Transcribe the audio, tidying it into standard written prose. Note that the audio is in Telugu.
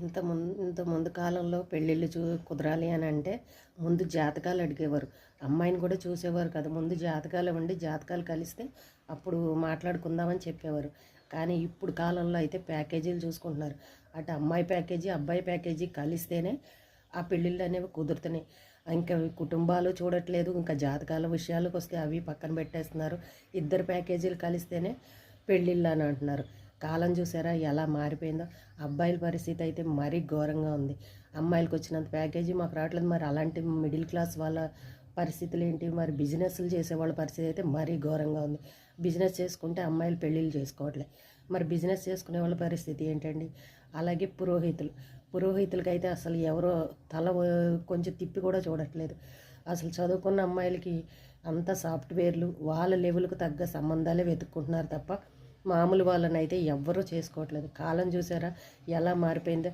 ఇంత ముందు కాలంలో పెళ్ళిళ్ళు కుదరాలి అని అంటే ముందు జాతకాలు అడిగేవారు. అమ్మాయిని కూడా చూసేవారు కదా. ముందు జాతకాలు ఇవ్వండి, జాతకాలు కలిస్తే అప్పుడు మాట్లాడుకుందామని చెప్పేవారు. కానీ ఇప్పుడు కాలంలో అయితే ప్యాకేజీలు చూసుకుంటున్నారు. అటు అమ్మాయి ప్యాకేజీ, అబ్బాయి ప్యాకేజీ కలిస్తేనే ఆ పెళ్ళిళ్ళు అనేవి కుదురుతున్నాయి. ఇంకా కుటుంబాలు చూడట్లేదు. ఇంకా జాతకాల విషయాలకు వస్తే అవి పక్కన పెట్టేస్తున్నారు. ఇద్దరు ప్యాకేజీలు కలిస్తేనే పెళ్ళిళ్ళు అని అంటున్నారు. కాలం చూసారా ఎలా మారిపోయిందో. అబ్బాయిల పరిస్థితి అయితే మరీ ఘోరంగా ఉంది. అమ్మాయిలకు వచ్చినంత ప్యాకేజీ మాకు రావట్లేదు. మరి అలాంటి మిడిల్ క్లాస్ వాళ్ళ పరిస్థితులు ఏంటి? మరి బిజినెస్లు చేసేవాళ్ళ పరిస్థితి అయితే మరీ ఘోరంగా ఉంది. బిజినెస్ చేసుకుంటే అమ్మాయిలు పెళ్ళిళ్ళు చేసుకోవట్లే. మరి బిజినెస్ చేసుకునే వాళ్ళ పరిస్థితి ఏంటండి? అలాగే పురోహితులకైతే అసలు ఎవరో తల కొంచెం తిప్పి కూడా చూడట్లేదు. అసలు చదువుకున్న అమ్మాయిలకి అంత సాఫ్ట్వేర్లు వాళ్ళ లెవెల్కు తగ్గ సంబంధాలే వెతుక్కుంటున్నారు తప్ప మామూలు వాళ్ళని అయితే ఎవ్వరూ చేసుకోవట్లేదు. కాలం చూసారా ఎలా మారిపోయిందో.